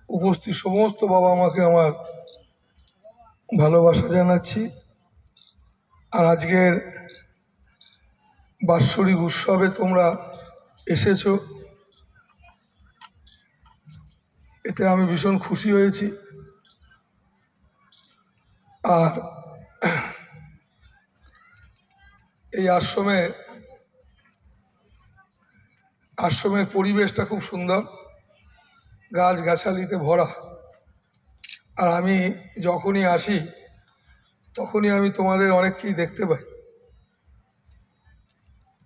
উপস্থিত সমস্ত বাবা মাকে আমার ভালোবাসা জানাচ্ছি। আর আজকের বাৎসরিক উৎসবে তোমরা এসেছো, এতে আমি ভীষণ খুশি হয়েছি। আর এই আশ্রমের পরিবেশটা খুব সুন্দর, গাছগাছালিতে ভরা। আর আমি যখনই আসি তখনই আমি তোমাদের অনেককেই দেখতে পাই।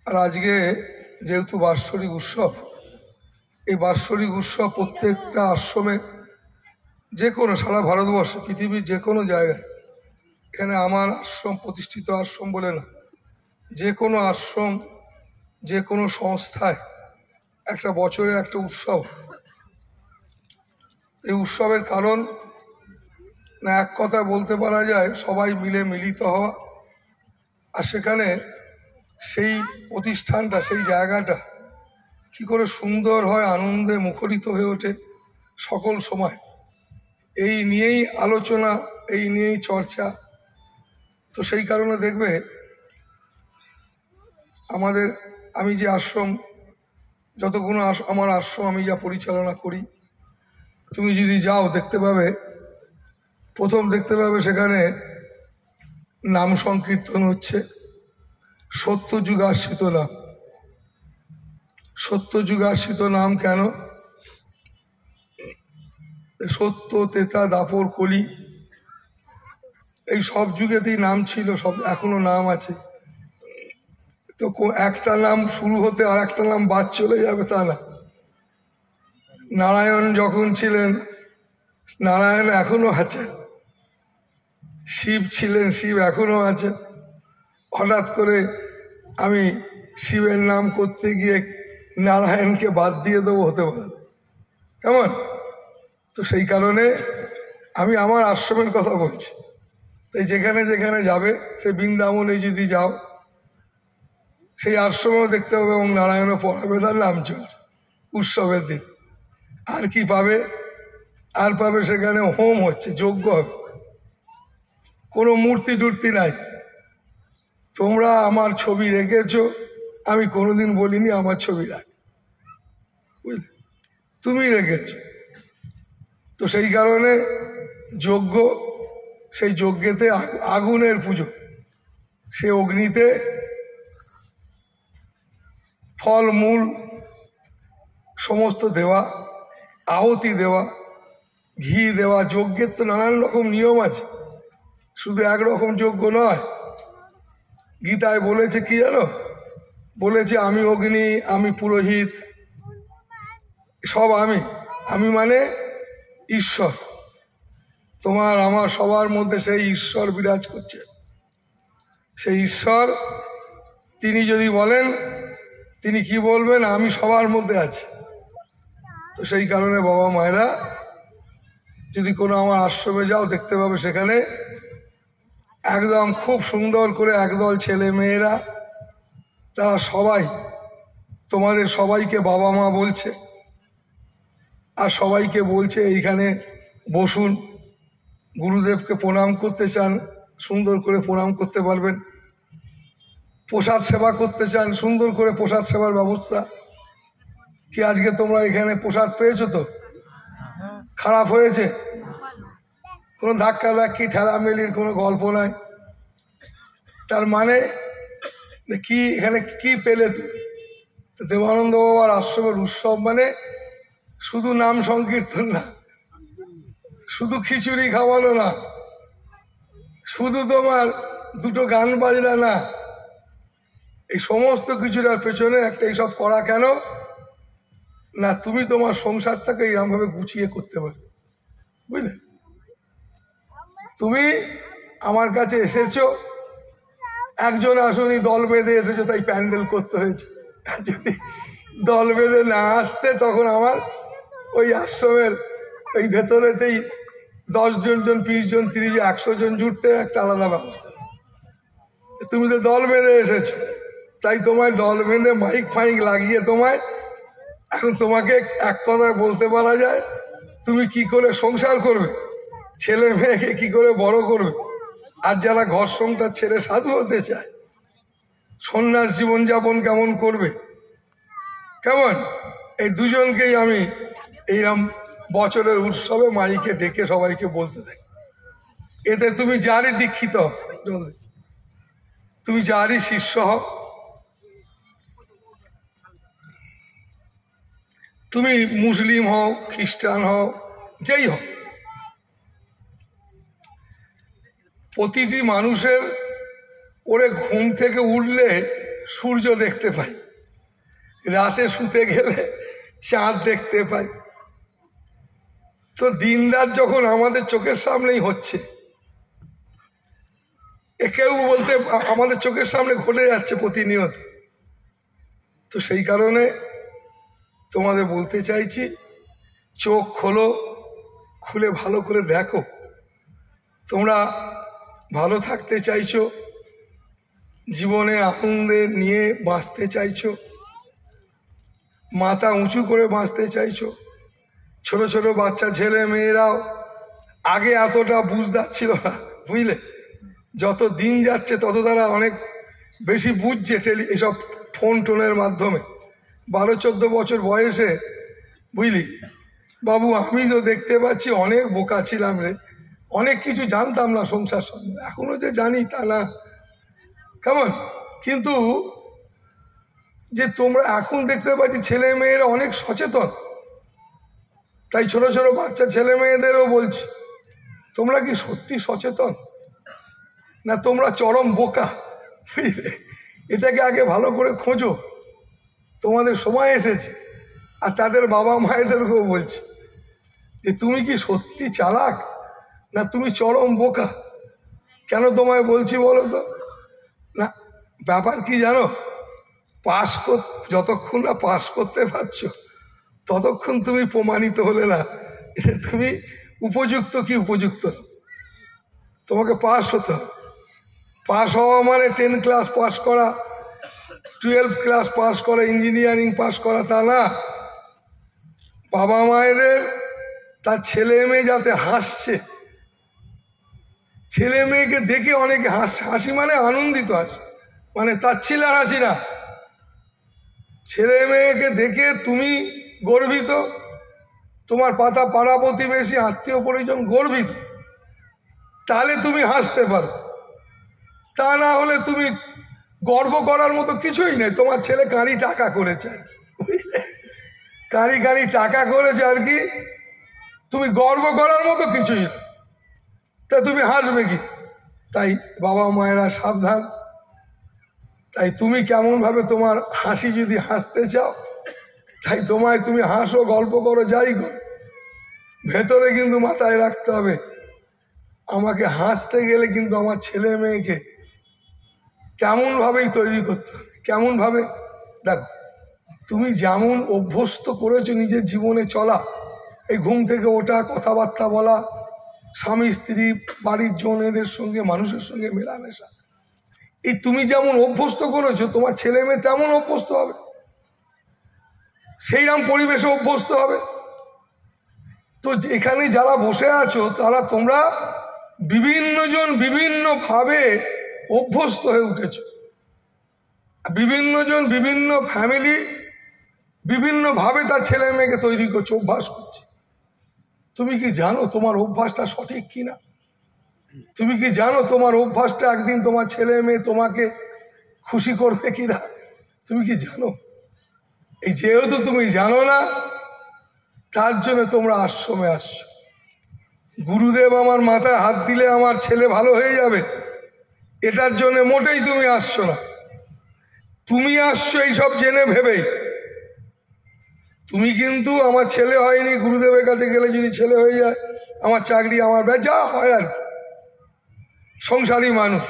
আর আজকে যেহেতু বাৎসরিক উৎসব, এই বাৎসরিক উৎসব প্রত্যেকটা আশ্রমে, যে কোনো সারা ভারতবর্ষে, পৃথিবীর যে কোনো জায়গায়, এখানে আমার আশ্রম প্রতিষ্ঠিত আশ্রম বলে না, যে কোনো আশ্রম, যে কোনো সংস্থায় একটা বছরে একটা উৎসব। এই উৎসবের কারণ না, এক কথা বলতে পারা যায় সবাই মিলে মিলিত হওয়া। আর সেখানে সেই প্রতিষ্ঠানটা, সেই জায়গাটা কি করে সুন্দর হয়, আনন্দে মুখরিত হয়ে ওঠে সকল সময়, এই নিয়েই আলোচনা, এই নিয়েই চর্চা। তো সেই কারণে দেখবে আমি যে আশ্রম, যতগুলো আমার আশ্রম আমি যা পরিচালনা করি, তুমি যদি যাও দেখতে পাবে, প্রথম দেখতে পাবে সেখানে নাম সংকীর্তন হচ্ছে, সত্যযুগাশ্রিত নাম। সত্যযুগাশ্রিত নাম কেন? সত্য, তেতা, দাপর, কলি, এই সব যুগেতেই নাম ছিল, সব এখনো নাম আছে। তো একটা নাম শুরু হতে আর একটা নাম বাদ চলে যাবে তা না। নারায়ণ যখন ছিলেন, নারায়ণ এখনো আছেন। শিব ছিলেন, শিব এখনো আছেন। হঠাৎ করে আমি শিবের নাম করতে গিয়ে নারায়ণকে বাদ দিয়ে দেবো, হতে পারে কেমন? তো সেই কারণে আমি আমার আশ্রমের কথা বলছি। তাই যেখানে যেখানে যাবে, সে বৃন্দাবনে যদি যাও, সেই আশ্রমেও দেখতে হবে এবং নারায়ণও পড়াবে, তার নাম চলছে উৎসবের দিন। আর কি পাবে? আর পাবে সেখানে হোম হচ্ছে, যজ্ঞ হবে। কোনো মূর্তি টূর্তি নাই। তোমরা আমার ছবি রেখেছো, আমি কোনোদিন বলিনি আমার ছবি রাখ, বুঝলে? তুমি রেখেছ। তো সেই কারণে যজ্ঞ, সেই যজ্ঞেতে আগুনের পুজো, সে অগ্নিতে ফল মূল সমস্ত দেওয়া, আহুতি দেওয়া, ঘি দেওয়া। যজ্ঞের তো নানান রকম নিয়ম আছে, শুধু একরকম যজ্ঞ নয়। গীতায় বলেছে কি জানো? বলেছে আমি অগ্নি, আমি পুরোহিত, সব আমি মানে ঈশ্বর। তোমার আমার সবার মধ্যে সেই ঈশ্বর বিরাজ করছে। সেই ঈশ্বর তিনি যদি বলেন, তিনি কি বলবেন? আমি সবার মধ্যে আছি। তো সেই কারণে বাবা মায়েরা যদি কোনো আমার আশ্রমে যাও, দেখতে পাবে সেখানে একদম খুব সুন্দর করে একদল ছেলে মেয়েরা, তারা সবাই তোমাদের সবাইকে বাবা মা বলছে, আর সবাইকে বলছে এইখানে বসুন, গুরুদেবকে প্রণাম করতে চান, সুন্দর করে প্রণাম করতে পারবেন। প্রসাদ সেবা করতে চান, সুন্দর করে প্রসাদ সেবার ব্যবস্থা। কি আজকে তোমরা এখানে প্রসাদ পেয়েছো? তো খারাপ হয়েছে? কোনো ধাক্কি ঠেলামেলির কোনো গল্প নাই। তার মানে কি, এখানে কি পেলে তুমি? দেবানন্দ বাবার আশ্রমের উৎসব মানে শুধু নাম সংকীর্তন না, শুধু খিচুড়ি খাওয়ানো না, শুধু তোমার দুটো গান বাজনা না, এই সমস্ত কিছুটার পেছনে একটা এইসব করা কেন না, তুমি তোমার সংসারটাকে এইরকমভাবে গুছিয়ে করতে পারো, বুঝলে? তুমি আমার কাছে এসেছো, একজন আসনি, দল বেঁধে এসেছো, তাই প্যান্ডেল করতে হয়েছে। যদি দল বেঁধে না আসতে, তখন আমার ওই আশ্রমের ওই ভেতরেতেই 10 জন 20 জন 30 জন 100 জন জুটতে একটা আলাদা ব্যবস্থা। তুমি তো দল বেঁধে এসেছো, তাই তোমায় দল বেঁধে মাইক ফাইক লাগিয়ে তোমায় এখন তোমাকে এক কথায় বলতে পারা যায় তুমি কি করে সংসার করবে, ছেলে মেয়েকে কি করে বড় করবে। আর যারা ঘর সংসার ছেড়ে সাধু হতে চায়, সন্ন্যাস জীবনযাপন কেমন করবে, কেমন, এই দুজনকেই আমি এইরকম বছরের উৎসবে মাইকে ডেকে সবাইকে বলতে থাকি। এতে তুমি যারই দীক্ষিত হও, তুমি যারই শিষ্য হও, তুমি মুসলিম হও, খ্রিস্টান হও, যেই হোক, প্রতিটি মানুষের ওরে ঘুম থেকে উঠলে সূর্য দেখতে পাই, রাতে শুতে গেলে চাঁদ দেখতে পাই। তো দিন রাত যখন আমাদের চোখের সামনেই হচ্ছে, কেউ বলতে আমাদের চোখের সামনে ঘটে যাচ্ছে প্রতিনিয়ত। তো সেই কারণে তোমাদের বলতে চাইছি, চোখ খোলো, খুলে ভালো করে দেখো। তোমরা ভালো থাকতে চাইছো, জীবনে আনন্দে নিয়ে বাঁচতে চাইছো, মাথা উঁচু করে বাঁচতে চাইছো। ছোট ছোট বাচ্চা ছেলে মেয়েরাও আগে এতটা বুঝদার ছিল না, বুঝলে, যত দিন যাচ্ছে তত তারা অনেক বেশি বুঝছে এসব ফোন টোনের মাধ্যমে। 12-14 বছর বয়সে, বুঝলি বাবু, আমি তো দেখতে পাচ্ছি অনেক বোকা ছিলাম রে, অনেক কিছু জানতাম না সংসার সম্বন্ধে, এখনো যে জানি তা না, কেমন। কিন্তু যে তোমরা এখন দেখতে পাচ্ছি ছেলে মেয়েরা অনেক সচেতন, তাই ছোট ছোট বাচ্চা ছেলে মেয়েদেরও বলছি, তোমরা কি সত্যি সচেতন না তোমরা চরম বোকা, বুঝলে, এটাকে আগে ভালো করে খোঁজো। তোমাদের সময় এসেছে। আর তাদের বাবা মায়েদেরকেও বলছি যে তুমি কি সত্যি চালাক না তুমি চরম বোকা। কেন তোমায় বলছি বলো তো, না ব্যাপার কি জানো, যতক্ষণ না পাস করতে পারছো ততক্ষণ তুমি প্রমাণিত হলে না যে তুমি উপযুক্ত কি উপযুক্ত না। তোমাকে পাস হতে হবে। পাস হওয়া মানে 10 ক্লাস পাস করা, 12 ক্লাস পাস করা, ইঞ্জিনিয়ারিং পাস করা তা না। বাবা মায়েদের তার ছেলে মেয়ে যাতে হাসছে, ছেলে মেয়েকে দেখে অনেকে হাসি মানে আনন্দিত হাসি, মানে তাচ্ছিল্যের হাসি না। ছেলে মেয়েকে দেখে তুমি গর্বিত, তোমার পাড়া প্রতিবেশী আত্মীয় পরিজন গর্বিত, তাহলে তুমি হাসতে পারো। তা না হলে তুমি গর্ব করার মতো কিছুই নেই। তোমার ছেলে কারি টাকা করেছে আর কি, কারি টাকা করেছে আর কি, তুমি গর্ব করার মতো কিছুই নেই, তা তুমি হাসবে কি। তাই বাবা মায়েরা সাবধান। তাই তুমি কেমনভাবে তোমার হাসি যদি হাসতে চাও, তাই তুমি হাসো, গল্প করো, যাই করো, ভেতরে কিন্তু মাথায় রাখতে হবে আমাকে হাসতে গেলে কিন্তু আমার ছেলে মেয়েকে কেমনভাবেই তৈরি করতে হবে। কেমনভাবে, দেখো তুমি যেমন অভ্যস্ত করেছো নিজের জীবনে চলা, এই ঘুম থেকে ওঠা, কথাবার্তা বলা, স্বামী স্ত্রী, বাড়ির জন, এদের সঙ্গে, মানুষের সঙ্গে মেলামেশা, এই তুমি যেমন অভ্যস্ত করেছো তোমার ছেলে মেয়ে তেমন অভ্যস্ত হবে, সেইরকম পরিবেশে অভ্যস্ত হবে। তো এখানে যারা বসে আছো তারা তোমরা বিভিন্ন জন বিভিন্নভাবে অভ্যস্ত হয়ে উঠেছো, বিভিন্ন জন বিভিন্ন ফ্যামিলি বিভিন্নভাবে তার ছেলে মেয়েকে তৈরি করছে, অভ্যাস করছে। তুমি কি জানো তোমার অভ্যাসটা সঠিক কিনা? তুমি কি জানো তোমার অভ্যাসটা একদিন তোমার ছেলে মেয়ে তোমাকে খুশি করবে কিনা? তুমি কি জানো? এই যেহেতু তুমি জানো না, তার জন্য তোমরা আশ্রমে আসছো। গুরুদেব আমার মাথায় হাত দিলে আমার ছেলে ভালো হয়ে যাবে, এটার জন্য মোটেই তুমি আসছো না। তুমি আসছো এইসব জেনে ভেবেই। তুমি কিন্তু আমার ছেলে হয়নি, গুরুদেবের কাছে গেলে যদি ছেলে হয়ে যায়, আমার চাকরি, আমার যা হয় আর কি, সংসারী মানুষ,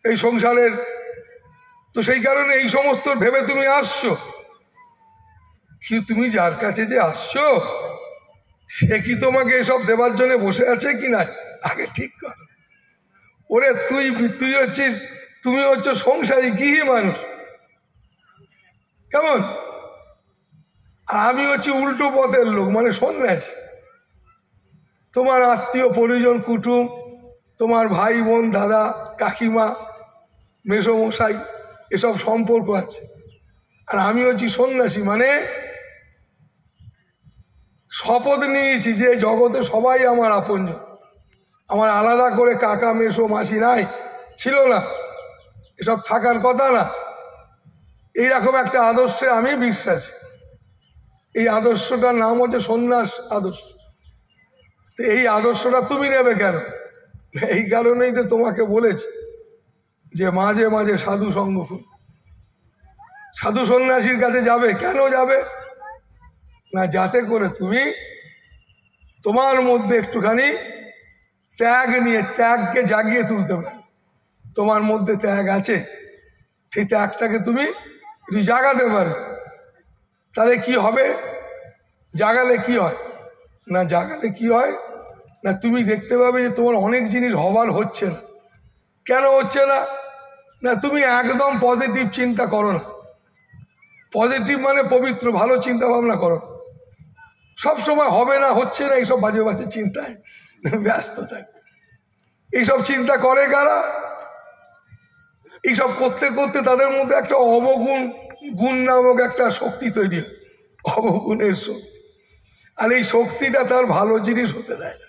এই সংসারের, তো সেই কারণে এই সমস্ত ভেবে তুমি আসছো। কিন্তু তুমি যার কাছে যে আসছো সে কি তোমাকে এসব দেবার জন্য বসে আছে কি না, আগে ঠিক করো। ওরে তুমি হচ্ছে সংসারী গৃহী মানুষ, কেমন, আর আমি হচ্ছি উল্টো পথের লোক, মানে সন্ন্যাসী। তোমার আত্মীয় পরিজন কুটুম, তোমার ভাই বোন দাদা কাকিমা মেসোমশাই এসব সম্পর্ক আছে, আর আমি হচ্ছি সন্ন্যাসী। মানে শপথ নিয়েছি যে জগতে সবাই আমার আপনজন, আমার আলাদা করে কাকা মেসো মাসি নাই, ছিল না, এসব থাকার কথা না। এইরকম একটা আদর্শে আমি বিশ্বাসী। এই আদর্শটার নাম হচ্ছে সন্ন্যাস আদর্শ। তো এই আদর্শটা তুমি নেবে কেন? এই কারণেই তো তোমাকে বলেছি যে মাঝে মাঝে সাধু সঙ্গ করো। সাধু সন্ন্যাসীর কাছে যাবে, কেন যাবে না? যাতে করে তুমি তোমার মধ্যে একটুখানি ত্যাগ নিয়ে, ত্যাগকে জাগিয়ে তুলতে পারো। তোমার মধ্যে ত্যাগ আছে, সেই ত্যাগটাকে তুমি জাগাতে পারবে। তাহলে কি হবে? জাগালে কি হয় না, জাগালে কি হয় না, তুমি দেখতে পাবে যে তোমার অনেক জিনিস হবার হচ্ছে না। কেন হচ্ছে না? না তুমি একদম পজিটিভ চিন্তা করো না। পজিটিভ মানে পবিত্র ভালো চিন্তা ভাবনা করো। সব সময় হবে না, হচ্ছে না, এইসব বাজে বাজে চিন্তায় ব্যস্ত থাকে। এইসব চিন্তা করে কারা? এইসব করতে করতে তাদের মধ্যে একটা অবগুণ, গুণ নামক একটা শক্তি তৈরি হয়, অবগুণের শক্তি। আর এই শক্তিটা তার ভালো জিনিস হতে দেয় না।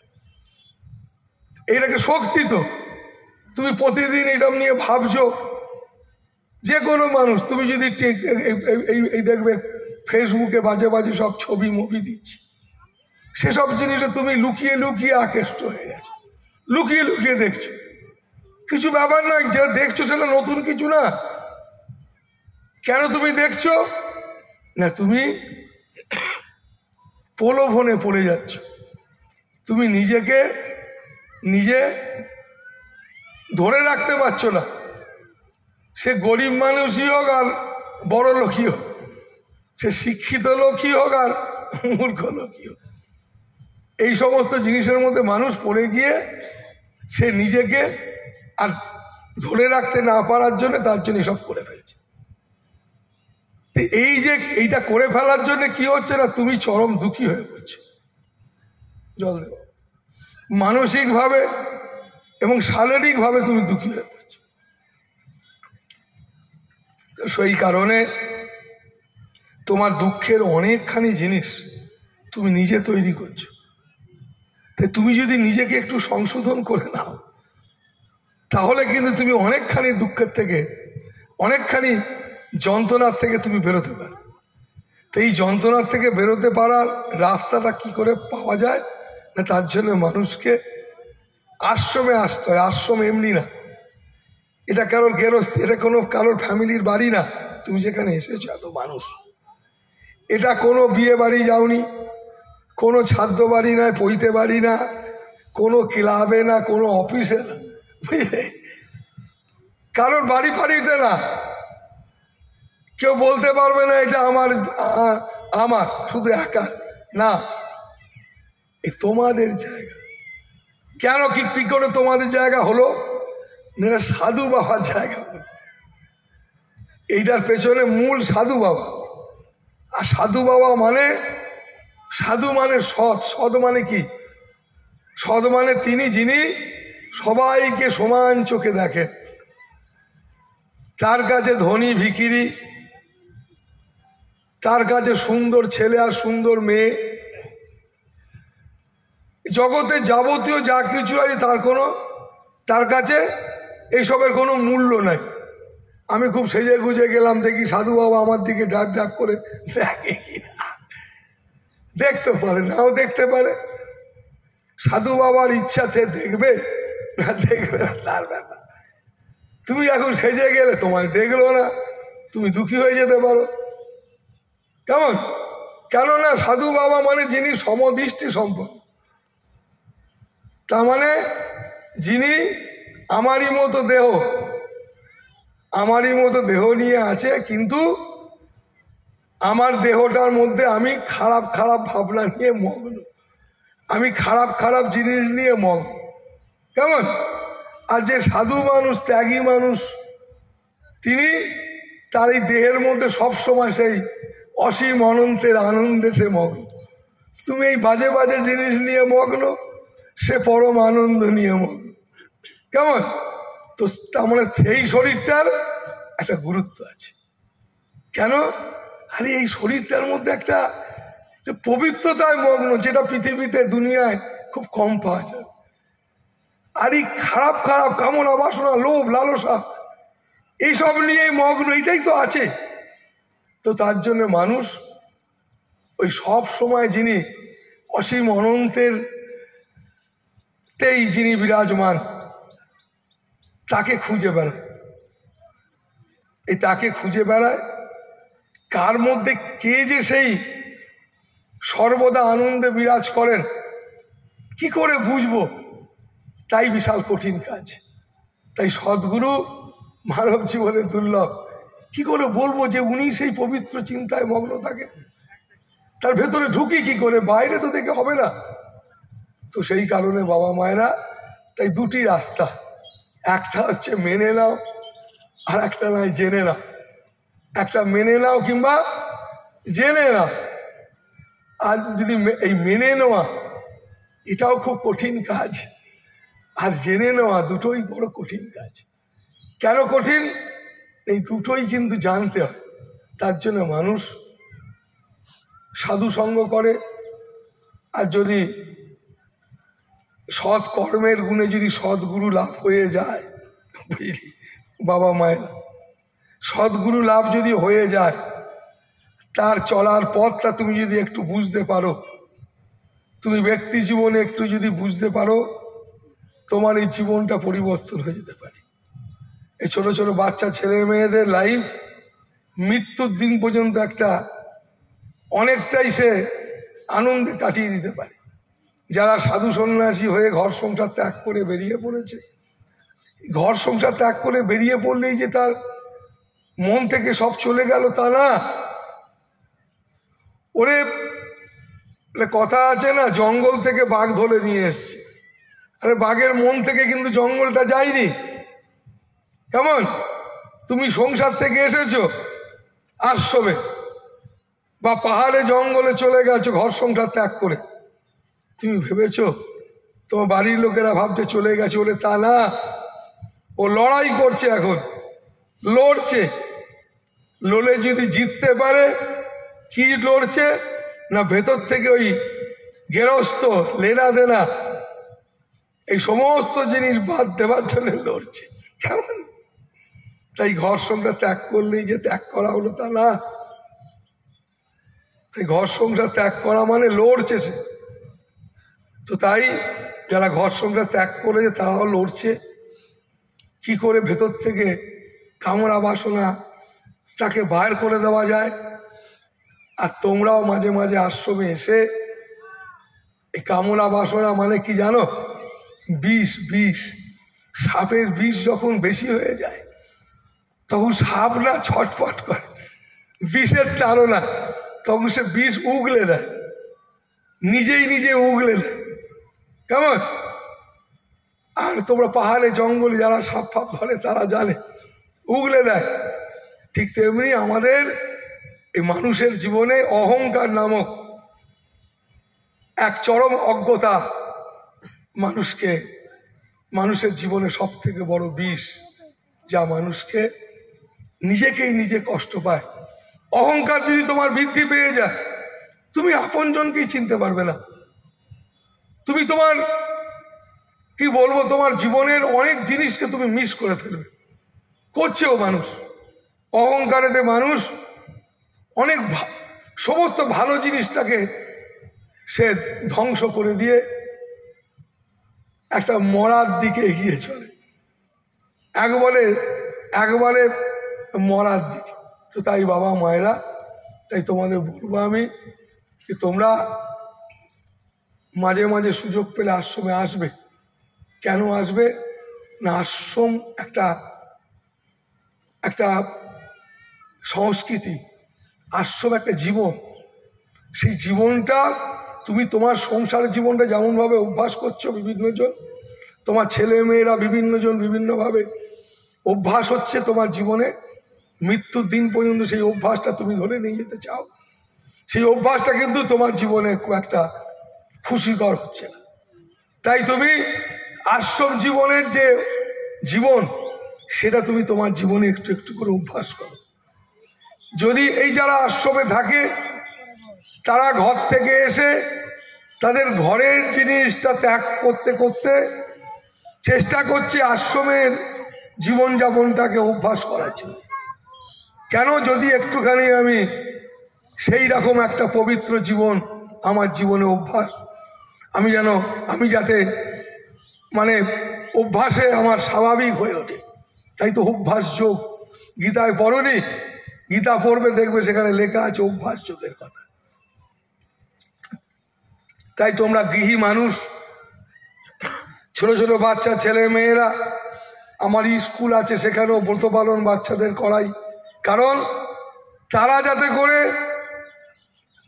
এইটাকে শক্তি তো তুমি প্রতিদিন এটা নিয়ে ভাবছো। যে কোনো মানুষ, তুমি যদি এই দেখবে ফেসবুকে বাজে বাজে সব ছবি মুভি দিচ্ছি, সেসব জিনিসে তুমি লুকিয়ে লুকিয়ে আকৃষ্ট হয়ে গেছো, লুকিয়ে লুকিয়ে দেখছো। কিছু ব্যাপার নয়, যে দেখছো সেটা নতুন কিছু না। কেন তুমি দেখছো না? তুমি প্রলোভনে পড়ে যাচ্ছ। তুমি নিজেকে নিজে ধরে রাখতে পারছো না। সে গরিব মানুষই হোক আর বড় লোকই হোক, সে শিক্ষিত লোকই হোক আর মূর্খ লোকই হোক, এই সমস্ত জিনিসের মধ্যে মানুষ পড়ে গিয়ে সে নিজেকে আর ধরে রাখতে না পারার জন্য তার জন্য এসব করে ফেলছে। এই যে এইটা করে ফেলার জন্য কি হচ্ছে না, তুমি চরম দুঃখী হয়ে পড়ছো। জল দেব, মানসিকভাবে এবং শারীরিকভাবে তুমি দুঃখী হয়ে পড়ছো। সেই কারণে তোমার দুঃখের অনেকখানি জিনিস তুমি নিজে তৈরি করছো। তাই তুমি যদি নিজেকে একটু সংশোধন করে নাও, তাহলে কিন্তু তুমি অনেকখানি দুঃখের থেকে, অনেকখানি যন্ত্রণার থেকে তুমি বেরোতে পারো। তো এই যন্ত্রণার থেকে বেরোতে পারার রাস্তাটা কি করে পাওয়া যায় না, তার জন্য মানুষকে আশ্রমে আসতে হয়। আশ্রম এমনি না, এটা কারোর গেরস্থ, এটা কোনো কারোর ফ্যামিলির বাড়ি না। তুমি যেখানে এসেছো এত মানুষ, এটা কোনো বিয়ে বাড়ি যাওনি, কোনো ছাদ্য বাড়ি নয়, পৈতে বাড়ি না, কোনো ক্লাবে না, কোনো অফিসে না, বুঝলে, কারোর বাড়ি ফাড়িতে না। কেউ বলতে পারবে না এটা আমার, আমার শুধু একা না, এই তোমাদের জায়গা। কেন কি করে তোমাদের জায়গা হলো? সাধু বাবার জায়গা। এইটার পেছনে মূল সাধু বাবা। আর সাধু বাবা মানে, সাধু মানে সৎ। সৎ মানে কি? সৎ মানে তিনি যিনি সবাইকে সমান চোখে দেখেন। তার কাছে ধনী ভিখিরি, তার কাছে সুন্দর ছেলে আর সুন্দর মেয়ে, জগতে যাবতীয় যা কিছু আছে তার কাছে এইসবের কোনো মূল্য নাই। আমি খুব সেজে গুজে গেলাম, দেখি সাধু বাবা আমার দিকে ডাক ডাক করে দেখে কিনা। দেখতে পারে, নাও দেখতে পারে। সাধু বাবার ইচ্ছাতে দেখবে না দেখবে না তার ব্যাপার। তুমি এখন সেজে গেলে তোমায় দেখলো না, তুমি দুঃখী হয়ে যেতে পারো। কেমন? কেননা সাধু বাবা মানে যিনি সমদৃষ্টি সম্পন্ন, তার মানে যিনি আমারই মতো দেহ নিয়ে আছে, কিন্তু আমার দেহটার মধ্যে আমি খারাপ খারাপ ভাবনা নিয়ে মগ্ন, আমি খারাপ খারাপ জিনিস নিয়ে মগ্ন। কেমন? আর যে সাধু মানুষ, ত্যাগী মানুষ, তিনি তার এই দেহের মধ্যে সবসময় সেই অসীম অনন্তের আনন্দে সে মগ্ন। তুমি এই বাজে বাজে জিনিস নিয়ে মগ্ন, সে পরম আনন্দ নিয়ে মগ্ন। কেমন? তো তার মানে সেই শরীরটার একটা গুরুত্ব আছে। কেন? আরে এই শরীরটার মধ্যে একটা পবিত্রতায় মগ্ন, যেটা পৃথিবীতে দুনিয়ায় খুব কম পাওয়া যায়। আর এই খারাপ খারাপ কামনা বাসনা লোভ লালসা এইসব নিয়ে মগ্ন, এটাই তো আছে। তো তার জন্য মানুষ ওই সব সময় যিনি অসীম অনন্তের যিনি বিরাজমান, তাকে খুঁজে বেড়ায়। এই তাকে খুঁজে বেড়ায়, কার মধ্যে কে যে সেই সর্বদা আনন্দে বিরাজ করেন কি করে বুঝবো? তাই বিশাল কঠিন কাজ। তাই সদ্গুরু মানব জীবনে দুর্লভ। কি করে বলবো যে উনি সেই পবিত্র চিন্তায় মগ্ন থাকেন? তার ভেতরে ঢুকি কি করে? বাইরে তো দেখে হবে না। তো সেই কারণে বাবা মায়েরা তাই দুটি রাস্তা, একটা হচ্ছে মেনে নাও, আর একটা নয় জেনে নাও। একটা মেনে নাও কিংবা জেনে নাও। আর যদি এই মেনে নেওয়া এটাও খুব কঠিন কাজ, আর জেনে নেওয়া দুটোই বড় কঠিন কাজ। কেন কঠিন? এই দুটোই কিন্তু জানতে হয়। তার জন্য মানুষ সাধু সঙ্গ করে, আর যদি সৎ কর্মের গুণে যদি সদ্গুরু লাভ হয়ে যায়, বুঝলি বাবা মায়েরা, সদ্গুরু লাভ যদি হয়ে যায়, তার চলার পথটা তুমি যদি একটু বুঝতে পারো, তুমি ব্যক্তি জীবনে একটু যদি বুঝতে পারো, তোমার এই জীবনটা পরিবর্তন হয়ে যেতে পারে। এই ছোট ছোট বাচ্চা ছেলে মেয়েদের লাইফ মৃত্যুর দিন পর্যন্ত একটা অনেকটাই সে আনন্দে কাটিয়ে দিতে পারে। যারা সাধু সন্ন্যাসী হয়ে ঘর সংসার ত্যাগ করে বেরিয়ে পড়েছে, ঘর সংসার ত্যাগ করে বেরিয়ে পড়লেই যে তার মন থেকে সব চলে গেল তা না। ওরে কথা আছে না, জঙ্গল থেকে বাঘ ধরে নিয়ে এসছে। আরে বাঘের মন থেকে কিন্তু জঙ্গলটা যায়নি। কেমন? তুমি সংসার থেকে এসেছো আশ্রমে বা পাহাড়ে জঙ্গলে চলে গেছো ঘর সংসার ত্যাগ করে, তুমি ভেবেছো তোমার বাড়ির লোকেরা ভাবছে চলে গেছে, বলে তা না। ও লড়াই করছে, এখন লড়ছে। লড়ে যদি জিততে পারে, কি লড়ছে না, ভেতর থেকে ওই গেরস্ত লেনা দেনা এই সমস্ত জিনিস বাদ দেওয়ার জন্য লড়ছে। কেমন? তাই ঘর সংসার ত্যাগ করলেই যে ত্যাগ করা হলো তা না। তাই ঘর সংসার ত্যাগ করা মানে লড়ছে সে। তো তাই যারা ঘর সংসার ত্যাগ করেছে তারাও লড়ছে কি করে ভেতর থেকে কামনা বাসনা তাকে বাইর করে দেওয়া যায়। আর তোমরাও মাঝে মাঝে আশ্রমে এসে এই কামনা বাসনা মানে কি জানো? বিষ। বিষ, সাপের বিষ যখন বেশি হয়ে যায় তখন সাপ না ছটফট করে, বিষের তাড়না, তখন সে বিষ উগলে দেয়, নিজেই নিজে উগলে দেয়। কেমন? আর তোমরা পাহাড়ে জঙ্গলে যারা সাপ ফাপ ধরে তারা জানে, উগলে দেয়। ঠিক তেমনি আমাদের এই মানুষের জীবনে অহংকার নামক এক চরম অজ্ঞতা মানুষের জীবনে সব থেকে বড় বিষ, যা মানুষকে নিজেকেই নিজে কষ্ট পায়। অহংকার যদি তোমার বৃদ্ধি পেয়ে যায়, তুমি আপনজনকেই চিনতে পারবে না। তুমি তোমার কি বলবো, তোমার জীবনের অনেক জিনিসকে তুমি মিস করে ফেলবে। করছেও মানুষ অহংকারেতে, মানুষ অনেক সমস্ত ভালো জিনিসটাকে সে ধ্বংস করে দিয়ে একটা মরার দিকে এগিয়ে চলে, একবারে মরার দিকে। তো তাই বাবা মায়েরা, তাই তোমাদের বলবো আমি যে তোমরা মাঝে মাঝে সুযোগ পেলে আশ্রমে আসবে। কেন আসবে না, আশ্রম একটা সংস্কৃতি, আশ্রম একটা জীবন। সেই জীবনটা তুমি তোমার সংসার জীবনটা যেমনভাবে অভ্যাস করছো, বিভিন্ন জন তোমার ছেলে মেয়েরা বিভিন্ন জন বিভিন্নভাবে অভ্যাস হচ্ছে তোমার জীবনে, মৃত্যুর দিন পর্যন্ত সেই অভ্যাসটা তুমি ধরে নিয়ে যেতে চাও। সেই অভ্যাসটা কিন্তু তোমার জীবনে খুব একটা খুশিকর হচ্ছে না। তাই তুমি আশ্রম জীবনের যে জীবন, সেটা তুমি তোমার জীবনে একটু একটু করে অভ্যাস করো। যদি এই যারা আশ্রমে থাকে তারা ঘর থেকে এসে তাদের ঘরের জিনিসটা ত্যাগ করতে করতে চেষ্টা করছে আশ্রমের জীবনযাপনটাকে অভ্যাস করার জন্য। কেন? যদি একটুখানি আমি সেই রকম একটা পবিত্র জীবন আমার জীবনে অভ্যাস, আমি যাতে মানে অভ্যাসে আমার স্বাভাবিক হয়ে ওঠে। তাই তো অভ্যাস যোগ। গীতায় পড়নি? গীতা পড়বে, দেখবে সেখানে লেখা আছে অভ্যাস যোগের কথা। তাই তোমরা গৃহী মানুষ, ছোট ছোট বাচ্চা ছেলে মেয়েরা, আমার স্কুল আছে সেখানেও ব্রত পালন বাচ্চাদের করাই, কারণ তারা যাতে করে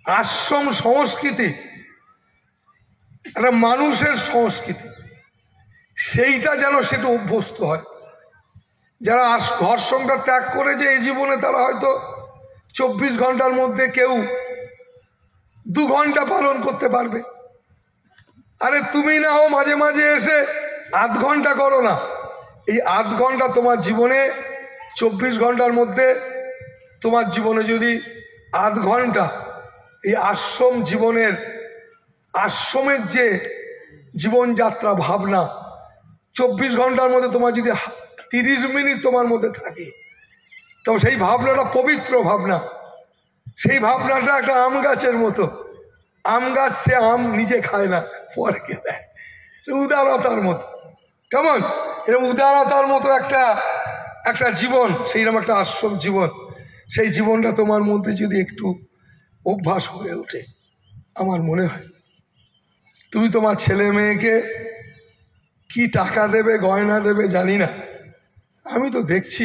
আশ্রম সংস্কৃতি, একটা মানুষের সংস্কৃতি, সেইটা যেন সেটা অভ্যস্ত হয়। যারা ঘর সংসার ত্যাগ করেছে এই জীবনে, তারা হয়তো 24 ঘন্টার মধ্যে কেউ 2 ঘন্টা পালন করতে পারবে। আরে তুমি না হো মাঝে মাঝে এসে 8 ঘন্টা করো না। এই 8 ঘন্টা তোমার জীবনে, 24 ঘন্টার মধ্যে তোমার জীবনে যদি 8 ঘন্টা এই আশ্রমের যে জীবনযাত্রা ভাবনা, 24 ঘন্টার মধ্যে তোমার যদি 30 মিনিট তোমার মধ্যে থাকে, তো সেই ভাবনাটা পবিত্র ভাবনা। সেই ভাবনাটা একটা আম গাছের মতো। আম গাছ সে আম নিজে খায় না, পরকে দেয়। উদারতার মতো, কেমন এরকম উদারতার মতো একটা জীবন, সেইরকম একটা আশ্রম জীবন, সেই জীবনটা তোমার মধ্যে যদি একটু অভ্যাস হয়ে ওঠে, আমার মনে হয় তুমি তোমার ছেলে মেয়েকে কি টাকা দেবে, গয়না দেবে জানি না, আমি তো দেখছি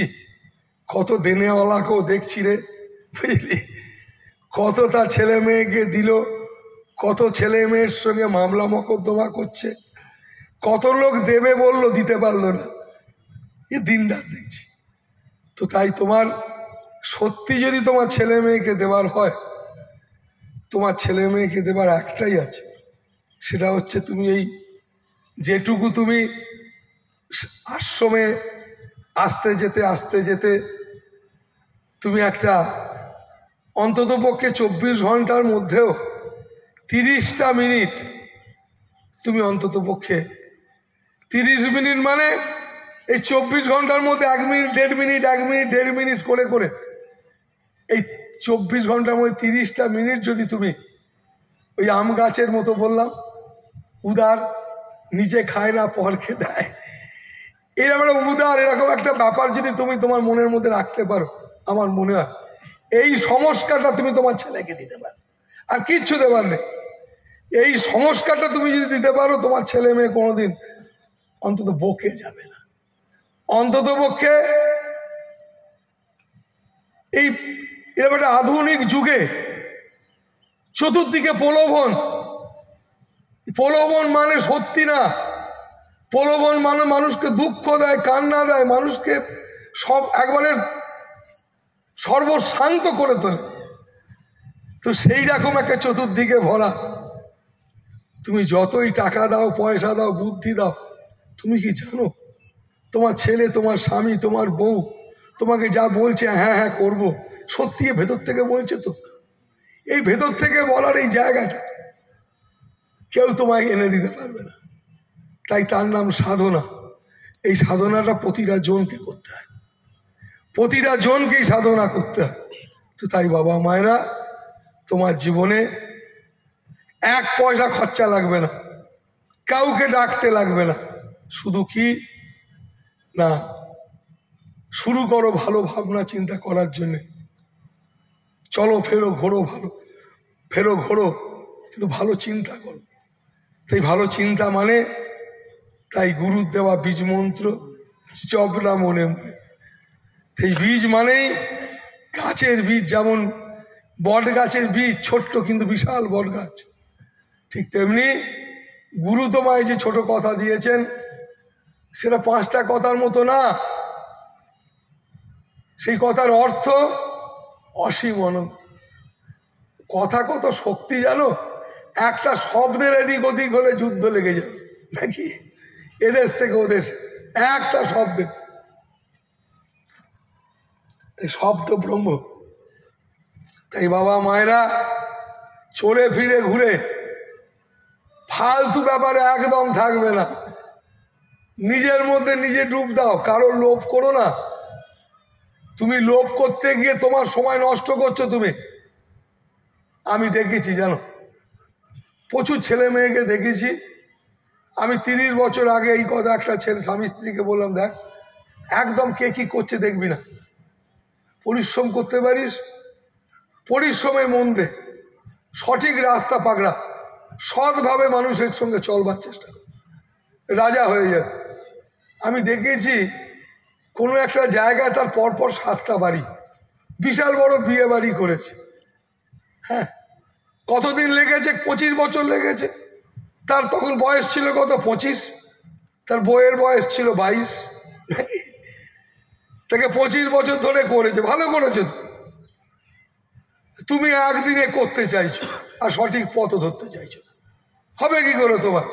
কত দেনেওয়ালাকেও দেখছি রে, বুঝলি, কত তার ছেলে মেয়েকে দিল, কত ছেলে মেয়ের সঙ্গে মামলা মকদ্দমা করছে, কত লোক দেবে বললো দিতে পারলো না, এ দিন রাত দেখছি। তো তাই তোমার সত্যি যদি তোমার ছেলে মেয়েকে দেবার হয়, তোমার ছেলে মেয়েকে দেবার একটাই আছে, সেটা হচ্ছে তুমি এই যেটুকু তুমি আশ্রমে আসতে যেতে তুমি একটা অন্ততপক্ষে 24 ঘন্টার মধ্যেও 30টা মিনিট তুমি অন্ততপক্ষে 30 মিনিট, মানে এই 24 ঘন্টার মধ্যে 1 মিনিট 1.5 মিনিট 1 মিনিট 1.5 মিনিট করে করে এই 24 ঘন্টার মধ্যে 30টা মিনিট যদি তুমি ওই আম গাছের মতো বললাম উদার, নিজে খায় না পরকে দেয়, এরকম একটা উদার, এরকম একটা ব্যাপার যদি তুমি তোমার মনের মধ্যে রাখতে পারো, আমার মনে হয় এই সংস্কারটা তুমি তোমার ছেলেকে দিতে পারো। আর কিচ্ছু দেবার নেই। এই সংস্কারটা তুমি যদি দিতে পারো, তোমার ছেলে মেয়ে কোনোদিন অন্তত বকে যাবে না। অন্তত পক্ষে এই এরকম একটা আধুনিক যুগে চতুর্দিকে প্রলোভন মানে সত্যি না, প্রলোভন মানে মানুষকে দুঃখ দেয়, কান্না দেয়, মানুষকে সব একবারে সর্বশান্ত করে তোলে। তো সেই রকম একটা চতুর্দিকে ভরা, তুমি যতই টাকা দাও, পয়সা দাও, বুদ্ধি দাও, তুমি কি জানো তোমার ছেলে, তোমার স্বামী, তোমার বউ তোমাকে যা বলছে হ্যাঁ হ্যাঁ করবো, সত্যি ভেতর থেকে বলছে? তো এই ভেতর থেকে বলার এই জায়গাটা কেউ তোমায় এনে দিতে পারবে না। তাই তার নাম সাধনা। এই সাধনাটা প্রতিটা জনকে করতে হয়, প্রতিটা জনকেই সাধনা করতে হয়। তো তাই বাবা মায়েরা, তোমার জীবনে 1 পয়সা খরচা লাগবে না, কাউকে ডাকতে লাগবে না, শুধু কি না শুরু করো ভালো ভাবনা চিন্তা করার জন্যে। চলো ফেরো ঘোরো, কিন্তু ভালো চিন্তা করো। তাই ভালো চিন্তা মানে, তাই গুরুর দেওয়া বীজ মন্ত্র জপ না মনে মনে। এই বীজ মানেই গাছের বীজ, যেমন বট গাছের বীজ ছোট্ট কিন্তু বিশাল বট গাছ, ঠিক তেমনি গুরু তোমায় যে ছোট কথা দিয়েছেন সেটা 5টা কথার মতো না, সেই কথার অর্থ অসীম অনন্ত। কথা কত শক্তি জানো, একটা শব্দের এদিক ওদিক হলে যুদ্ধ লেগে যাবে নাকি, এদেশ থেকে ওদেশে একটা শব্দে। শব্দ ব্রহ্ম। তাই বাবা মায়েরা চলে ফিরে ঘুরে ফালতু ব্যাপারে একদম থাকবে না, নিজের মধ্যে নিজে ডুব দাও, কারোর লোভ করো না। তুমি লোভ করতে গিয়ে তোমার সময় নষ্ট করছো তুমি। আমি দেখেছি জানো, প্রচুর ছেলে মেয়েকে দেখেছি। আমি 30 বছর আগে এই কথা একটা ছেলে স্বামী স্ত্রীকে বললাম, দেখ একদম কে কি করছে দেখবি না, পরিশ্রম করতে পারিস, পরিশ্রমে মন দে, সঠিক রাস্তা পাকড়া, সৎভাবে মানুষের সঙ্গে চলবার চেষ্টা কর, রাজা হয়ে যাবে। আমি দেখেছি কোনো একটা জায়গায় তার পরপর 7টা বাড়ি, বিশাল বড় বিয়ে বাড়ি করেছে। হ্যাঁ, কতদিন লেগেছে? 25 বছর লেগেছে। তার তখন বয়স ছিল কত? 25। তার বইয়ের বয়স ছিল 22। তাকে 25 বছর ধরে করেছে, ভালো করেছে। তুমি একদিনে করতে চাইছো আর সঠিক পথ ধরতে চাইছো, হবে কি করে তোমার?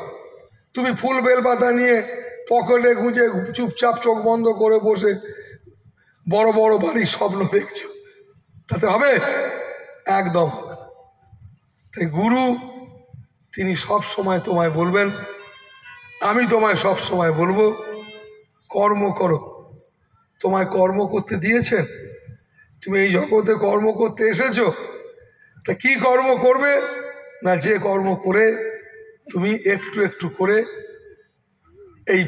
তুমি ফুল বেলপাতা নিয়ে পকেটে গুঁজে চুপচাপ চোখ বন্ধ করে বসে বড় বড় বাড়ির স্বপ্ন দেখছো, তাতে হবে? একদম হবে না। তাই গুরু তিনি সব সময় তোমায় বলবেন, আমি তোমায় সব সময় বলবো কর্ম করো। তোমায় কর্ম করতে দিয়েছেন, তুমি এই জগতে কর্ম করতে এসেছো, তা কি কর্ম করবে না, যে কর্ম করে তুমি একটু একটু করে এই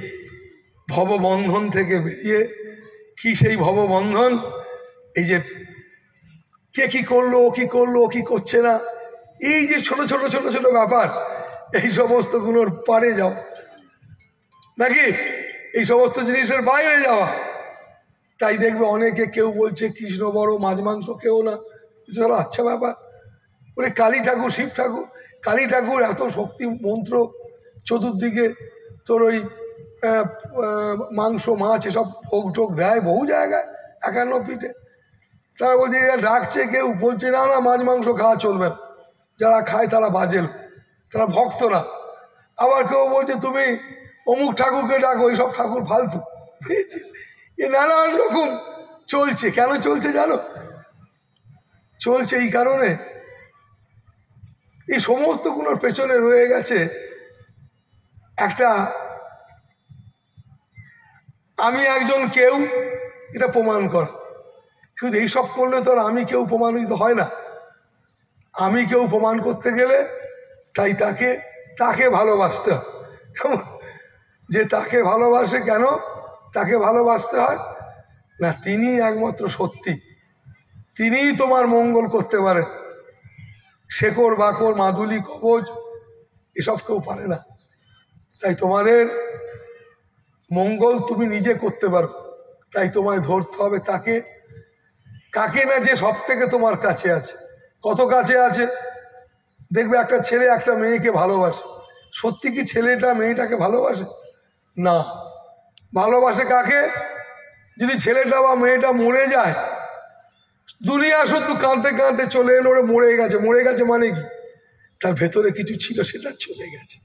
ভববন্ধন থেকে বেরিয়ে, কি সেই ভববন্ধন, এই যে কে কি করলো, ও কি করলো, ও কি করছে না, এই যে ছোট ছোট ছোট ছোট ব্যাপার, এই সমস্তগুলোর পারে যাও নাকি, এই সমস্ত জিনিসের বাইরে যাওয়া। তাই দেখবে অনেকে, কেউ বলছে কৃষ্ণ বড়, মাছ মাংস কেউ না, চলো আচ্ছা ব্যাপার। ওরে কালী ঠাকুর, শিব ঠাকুর, কালী ঠাকুর এত শক্তি মন্ত্র, চতুর্দিকে তোর ওই মাংস মাছ এসব ভোগ টোগ দেয় বহু জায়গায়, 51 পিঠে। তারা বলছে এরা ডাকছে, কেউ বলছে না না মাছ মাংস খাওয়া চলবে না, যারা খায় তারা বাজে লোক, তারা ভক্ত না। আবার কেউ বলছে তুমি অমুক ঠাকুরকে ডাকো, এইসব ঠাকুর ফালতু। এ নানান রকম চলছে। কেন চলছে জানো? চলছে এই কারণে, এই সমস্তগুলোর পেছনে রয়ে গেছে একটা আমি একজন কেউ, এটা প্রমাণ করা। কিন্তু এইসব করলে তো আর আমি কেউ প্রমাণিত হয় না। আমি কেউ প্রমাণ করতে গেলে তাই তাকে ভালোবাসতে হয়। কেমন? যে তাকে ভালোবাসে, কেন তাকে ভালোবাসতে হয় না, তিনি একমাত্র সত্যি, তিনিই তোমার মঙ্গল করতে পারেন। শেকড় বাকড় মাদুলি কবচ এসব কেউ পারে না। তাই তোমাদের মঙ্গল তুমি নিজে করতে পারো, তাই তোমায় ধরতে হবে তাকে, কাকে না, যে সব থেকে তোমার কাছে আছে। কত কাছে আছে দেখবে, একটা ছেলে একটা মেয়েকে ভালোবাসে, সত্যি কি ছেলেটা মেয়েটাকে ভালোবাসে? না। ভালোবাসে কাকে? যদি ছেলেটা বা মেয়েটা মরে যায়, দুনিয়া শুধু কাঁদতে কাঁদতে চলে এলো, ওরে মরে গেছে। মরে গেছে মানে কি? তার ভেতরে কিছু ছিল, সেটা চলে গেছে।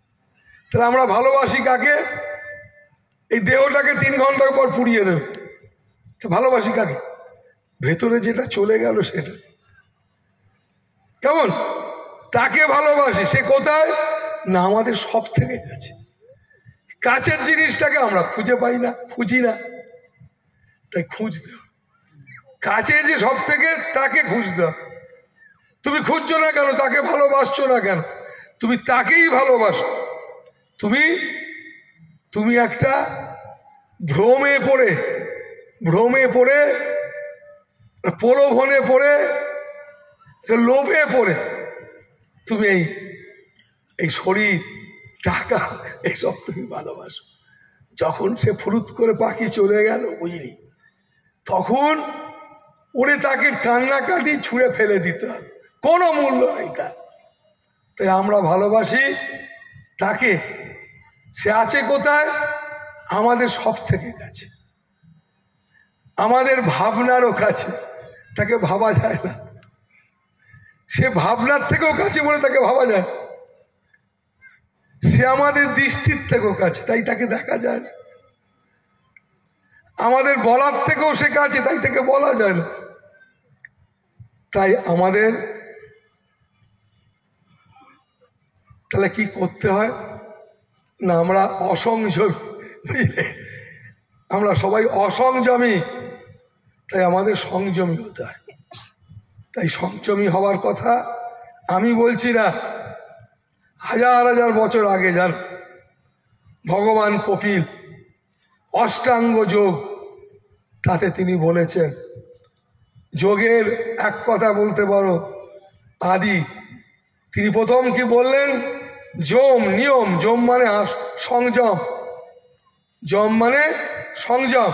তাহলে আমরা ভালোবাসি কাকে? এই দেহটাকে 3 ঘন্টা পর পুড়িয়ে দেবে, তো ভালোবাসি কাকে? ভেতরে যেটা চলে গেল সেটা। কেমন? তাকে ভালোবাসি। সে কোথায় না, আমাদের সব থেকে কাছে। কাছের জিনিসটাকে আমরা খুঁজে পাই না, খুঁজি না, তাই খুঁজতে হবে। কাছে যে সব থেকে, তাকে খুঁজতে হবে। তুমি খুঁজছো না কেন? তাকে ভালোবাসছো না কেন? তুমি তাকেই ভালোবাসো। তুমি একটা ভ্রমে পড়ে প্রলোভনে পড়ে, লোভে পড়ে তুমি এই শরীর, টাকা, এইসব তুমি ভালোবাসো। যখন সে ফুরুত করে পাখি চলে গেল, বুঝলি, তখন ওরে তাকে কান্নাকাটি ছুঁড়ে ফেলে দিতে হবে, কোনো মূল্য নেই তার। তাই আমরা ভালোবাসি তাকে। সে আছে কোথায়? আমাদের সব থেকে কাছে, আমাদের ভাবনারও কাছে। তাকে ভাবা যায় না, সে ভাবনার থেকেও কাছে বলে তাকে ভাবা যায়, সে আমাদের দৃষ্টির থেকেও কাছে, তাই তাকে দেখা যায় না। আমাদের বলার থেকেও সে কাছে, তাই তাকে বলা যায় না। তাই আমাদের তাহলে কি করতে হয় না, আমরা অসংযমী, বুঝলে, আমরা সবাই অসংযমী, তাই আমাদের সংযমী হতে হয়। তাই সংযমী হওয়ার কথা আমি বলছি না, হাজার হাজার বছর আগে জানো ভগবান কপিল অষ্টাঙ্গ যোগ, তাতে তিনি বলেছেন যোগের এক কথা বলতে পারো আদি। তিনি প্রথম কি বললেন? যম, নিয়ম। যম মানে সংযম, যম মানে সংযম।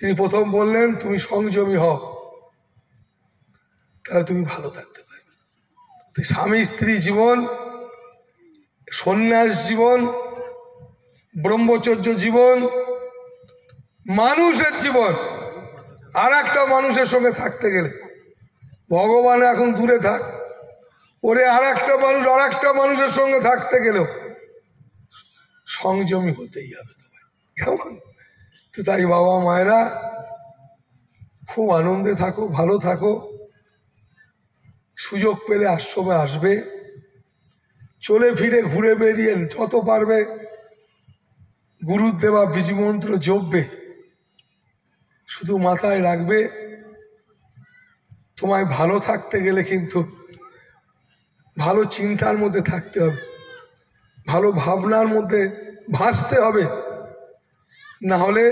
তিনি প্রথম বললেন তুমি সংযমী হও, তাহলে তুমি ভালো থাকতে পারবে। স্বামী স্ত্রী জীবন, সন্ন্যাস জীবন, ব্রহ্মচর্য জীবন, মানুষের জীবন, আর একটা মানুষের সঙ্গে থাকতে গেলে, ভগবান এখন দূরে থাক, ওরে আর একটা মানুষ আর একটা মানুষের সঙ্গে থাকতে গেলেও সংযমী হতেই হবে তোমায়, কেমন? তো তাই বাবা মায়েরা খুব আনন্দে থাকো, ভালো থাকো, সুযোগ পেলে আশ্রমে আসবে, চলে ফিরে ঘুরে বেরিয়ে যত পারবে গুরুর দেওয়া বীজমন্ত্র জপবে। শুধু মাথায় রাখবে তোমায় ভালো থাকতে গেলে কিন্তু ভালো চিন্তার মধ্যে থাকতে হবে, ভালো ভাবনার মধ্যে ভাসতে হবে। না হলে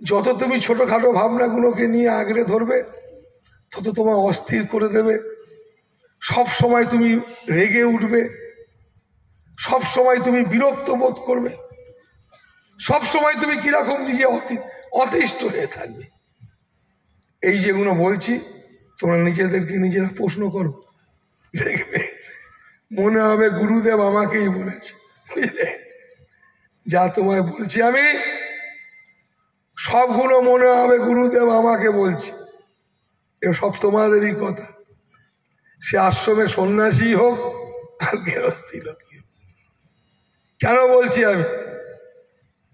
যত তুমি ছোটোখাটো ভাবনাগুলোকে নিয়ে আগড়ে ধরবে তত তোমায় অস্থির করে দেবে। সব সময় তুমি রেগে উঠবে, সব সময় তুমি বিরক্ত বোধ করবে, সব সময় তুমি কিরকম নিজে অতিষ্ঠ হয়ে থাকবে। এই যেগুলো বলছি তোমরা নিজেদেরকে নিজেরা প্রশ্ন করো, দেখবে মনে হবে গুরুদেব আমাকেই বলেছে, বুঝলে। যা তোমায় বলছি আমি সবগুলো মনে হবে গুরুদেব আমাকে বলছে, এ সব তোমাদেরই কথা। সে আশ্রমে সন্ন্যাসী হোক আর গৃহস্থী লোকই হোক। কেন বলছি আমি?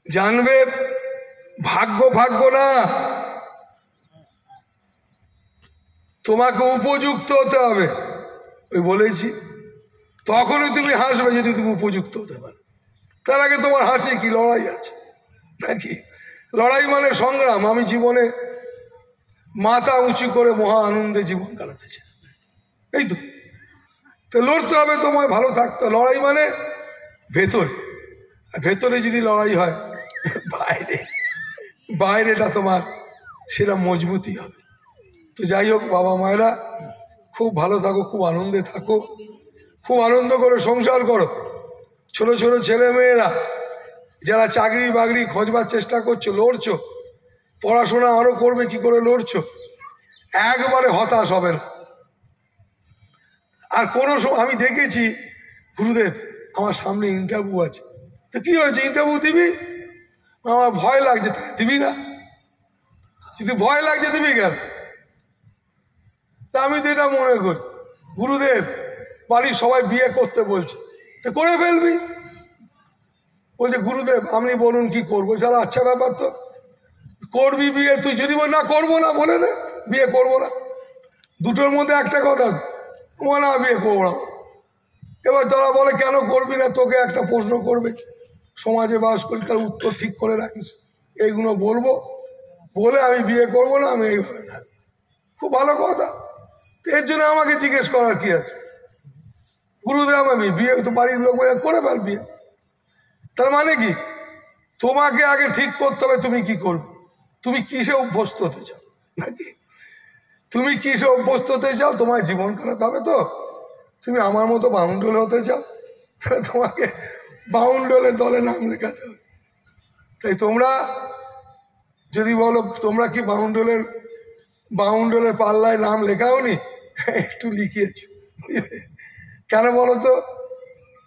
জানবে ভাগ্য ভাগ্য না, তোমাকে উপযুক্ত হতে হবে। ওই বলেছি তখনই তুমি হাসবে যদি তুমি উপযুক্ত হতে পারো। তার আগে তোমার হাসি কি লড়াই আছে নাকি? লড়াই মানে সংগ্রাম। আমি জীবনে মাথা উঁচু করে মহা আনন্দে জীবন কাটাতে চাই, এই তো লড়তে হবে, তোমায় ভালো থাকতে। লড়াই মানে ভেতরে, আর ভেতরে যদি লড়াই হয় বাইরেটা তোমার সেটা মজবুতি হবে। তো যাই হোক বাবা মায়েরা খুব ভালো থাকো, খুব আনন্দে থাকো, খুব আনন্দ করে সংসার করো। ছোট ছোট ছেলে মেয়েরা যারা চাকরি বাকরি খোঁজবার চেষ্টা করছো, লড়ছো, পড়াশোনা আরো করবে কি করে লড়ছো, একবারে হতাশ হবে না। আর কোনো সময় আমি দেখেছি গুরুদেব আমার সামনে ইন্টারভিউ আছে, তো কি হয়েছে ইন্টারভিউ দিবি? আমার ভয় লাগছে, তাহলে দিবি না। যদি ভয় লাগছে দিবি কেন? তা আমি তো এটা মনে করি গুরুদেব বাড়ির সবাই বিয়ে করতে বলছে, তো করে ফেলবি। বলছে গুরুদেব আপনি বলুন কি করবো। সারা আচ্ছা ব্যাপার তো, করবি বিয়ে, তুই যদি না করবো না বলে দে বিয়ে করবো না, দুটোর মধ্যে একটা কথা, না বিয়ে করবো না। এবার তারা বলে কেন করবি না, তোকে একটা প্রশ্ন করবে, সমাজে বাস করি তার উত্তর ঠিক করে রাখিস। এইগুলো বলবো বলে আমি বিয়ে করবো না, আমি এইভাবে থাকবো। খুব ভালো কথা, এর জন্য আমাকে জিজ্ঞেস করার কি আছে? গুরুদেব আমি বিয়ে, তো বাড়ির লোক করে ফেল বিয়ে। তার মানে কি? তোমাকে আগে ঠিক করতে হবে তুমি কি করবে, তুমি কিসে অভ্যস্ত হতে চাও নাকি? তুমি কিসে অভ্যস্ত হতে চাও? তোমার জীবন কাটাতে হবে। তো তুমি আমার মতো বাউন্ডুল হতে চাও, তাহলে তোমাকে বাউন্ডুলের দলে নাম লেখাতে হবে। তাই তোমরা যদি বলো তোমরা কি বাউন্ডুলের পাল্লায় নাম লেখাওনি, একটু লিখিয়েছ। কেন বলো তো?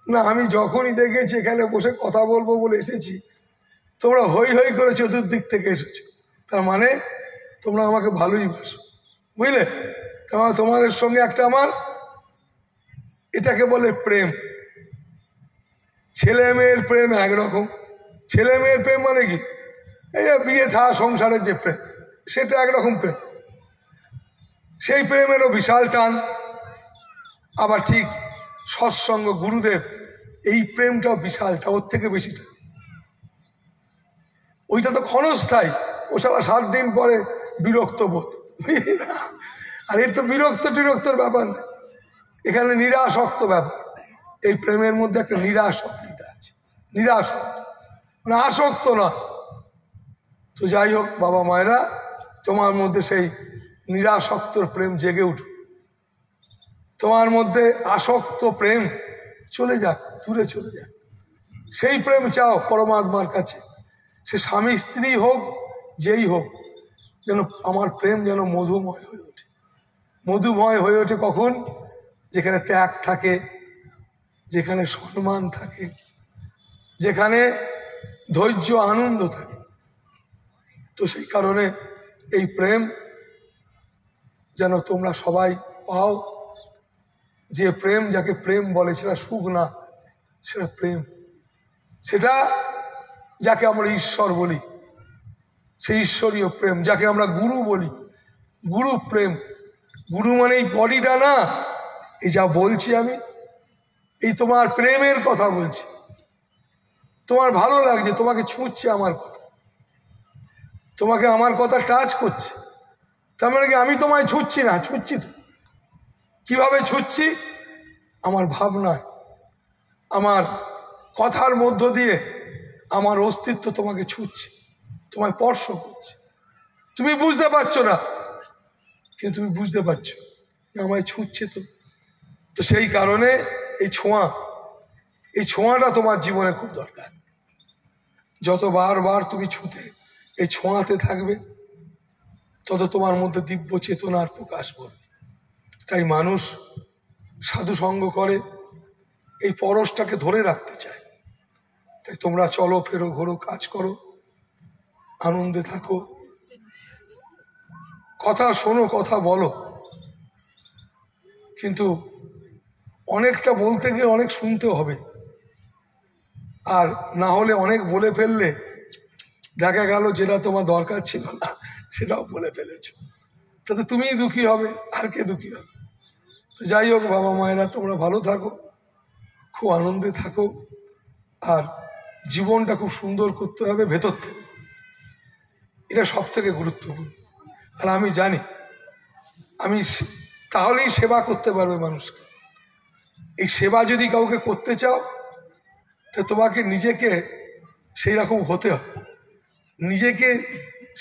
না আমি যখনই দেখেছি এখানে বসে কথা বলবো বলে এসেছি, তোমরা হই হই করে চতুর্দিক থেকে এসেছো, তার মানে তোমরা আমাকে ভালোই বাসো, বুঝলে? তোমাদের সঙ্গে একটা আমার, এটাকে বলে প্রেম। ছেলে মেয়ের প্রেম একরকম। ছেলে মেয়ের প্রেম মানে কি? এই যে বিয়ে থা সংসারের যে প্রেম, সেটা একরকম প্রেম। সেই প্রেমেরও বিশাল টান। আবার ঠিক সৎসঙ্গ গুরুদেব, এই প্রেমটাও বিশালটা, ওর থেকে বেশিটা। ওইটা তো ক্ষণস্থায়ী, ও সারা 7 দিন পরে বিরক্ত বোধ। আর এর তো বিরক্তর ব্যাপার না, এখানে নিরাসক্ত ব্যাপার। এই প্রেমের মধ্যে একটা নিরাসক্তিটা আছে। নিরাসক্ত মানে আসক্ত না। তো যাই হোক বাবা মায়েরা, তোমার মধ্যে সেই নিরাসক্তর প্রেম জেগে উঠুক। তোমার মধ্যে আসক্ত প্রেম চলে যাক, দূরে চলে যাক। সেই প্রেম চাও পরমাত্মার কাছে, সে স্বামী স্ত্রী হোক, যেই হোক, যেন আমার প্রেম যেন মধুময় হয়ে ওঠে। মধুময় হয়ে ওঠে কখন? যেখানে ত্যাগ থাকে, যেখানে সম্মান থাকে, যেখানে ধৈর্য আনন্দ থাকে। তো সেই কারণে এই প্রেম যেন তোমরা সবাই পাও। যে প্রেম, যাকে প্রেম বলে, সেটা সুখ না, সেটা প্রেম। সেটা যাকে আমরা ঈশ্বর বলি, সেই ঈশ্বরীয় প্রেম। যাকে আমরা গুরু বলি, গুরু প্রেম। গুরু মানে এই বডিটা না, এই যা বলছি আমি, এই তোমার প্রেমের কথা বলছি। তোমার ভালো লাগছে, তোমাকে ছুঁচ্ছে আমার কথা, তোমাকে আমার কথা টাচ করছে, তার মানে কি আমি তোমায় ছুঁচ্ছি না? ছুঁচ্ছি তো। কিভাবে ছুঁচ্ছি? আমার ভাবনায়, আমার কথার মধ্য দিয়ে আমার অস্তিত্ব তোমাকে ছুঁচ্ছে, তোমায় স্পর্শ করছে। তুমি বুঝতে পারছো না, কিন্তু তুমি বুঝতে পারছো আমায় ছুঁচ্ছে। তো সেই কারণে এই ছোঁয়া, এই ছোঁয়াটা তোমার জীবনে খুব দরকার। যত বারবার তুমি ছুঁতে, এই ছোঁয়াতে থাকবে, তত তোমার মধ্যে দিব্য চেতনার প্রকাশ করবে। তাই মানুষ সাধু সঙ্গ করে, এই পরশটাকে ধরে রাখতে চায়। তাই তোমরা চলো, ফেরো, ঘোরো, কাজ করো, আনন্দে থাকো, কথা শোনো, কথা বলো। কিন্তু অনেকটা বলতে গিয়ে অনেক শুনতেও হবে। আর না হলে অনেক বলে ফেললে দেখা গেল যেটা তোমার দরকার ছিল না, সেটাও বলে ফেলেছ, তাতে তুমিই দুঃখী হবে, আর কে দুঃখী হবে? তো যাই হোক বাবা মায়েরা, তোমরা ভালো থাকো, খুব আনন্দে থাকো। আর জীবনটা খুব সুন্দর করতে হবে ভেতর থেকে, এটা সব থেকে গুরুত্বপূর্ণ। আর আমি জানি, আমি তাহলেই সেবা করতে পারবে মানুষকে। এই সেবা যদি কাউকে করতে চাও, তো তোমাকে নিজেকে সেই রকম হতে হবে। নিজেকে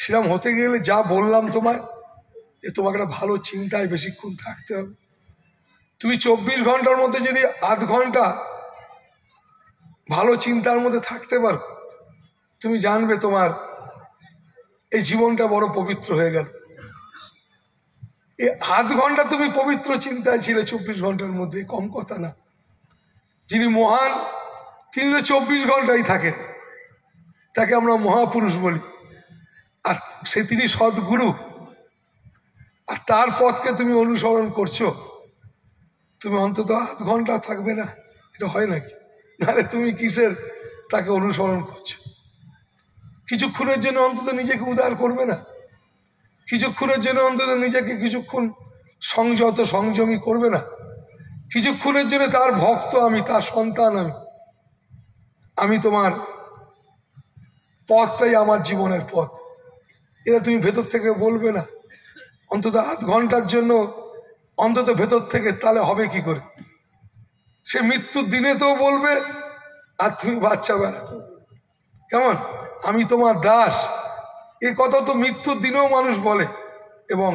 সেরকম হতে গেলে যা বললাম তোমায়, যে তোমাকে একটা ভালো চিন্তায় বেশিক্ষণ থাকতে হবে। তুমি 24 ঘন্টার মধ্যে যদি আধ ঘন্টা ভালো চিন্তার মধ্যে থাকতে পারো, তুমি জানবে তোমার এই জীবনটা বড় পবিত্র হয়ে গেল। এই আধ ঘন্টা তুমি পবিত্র চিন্তায় ছিলে 24 ঘন্টার মধ্যে, কম কথা না। যিনি মহান, তিনি তো 24 ঘন্টাই থাকেন, তাকে আমরা মহাপুরুষ বলি। আর তিনি সদ্গুরু, আর তার পথকে তুমি অনুসরণ করছো, তুমি অন্তত আধ ঘন্টা থাকবে না? এটা হয় নাকি? নাহলে তুমি কিসের তাকে অনুসরণ করছো? কিছুক্ষণের জন্য অন্তত নিজেকে উদার করবে না? কিছুক্ষণের জন্য অন্তত নিজেকে কিছুক্ষণ সংযত সংযমী করবে না? কিছুক্ষণের জন্য তার ভক্ত আমি, তার সন্তান আমি তোমার পথটাই আমার জীবনের পথ, এটা তুমি ভেতর থেকে বলবে না? অন্তত আধ ঘন্টার জন্য অন্তত ভেতর থেকে, তাহলে হবে কি করে? সে মৃত্যুর দিনে তো বলবে, আর তুমি বাচ্চা বেলাতেও বলবে। কেমন? আমি তোমার দাস, এ কথা তো মৃত্যুর দিনেও মানুষ বলে, এবং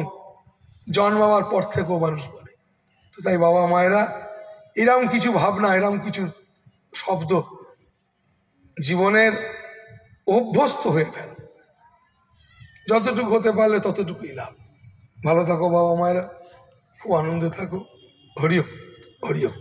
জন্মাবার পর থেকেও মানুষ বলে। তো তাই বাবা মায়েরা, এরম কিছু ভাবনা, এরম কিছু শব্দ জীবনের অভ্যস্ত হয়ে ফেল। যতটুকু হতে পারলে ততটুকুই লাভ। ভালো থাকো বাবা মায়েরা, খুব আনন্দে থাকো। হরিও হরিও।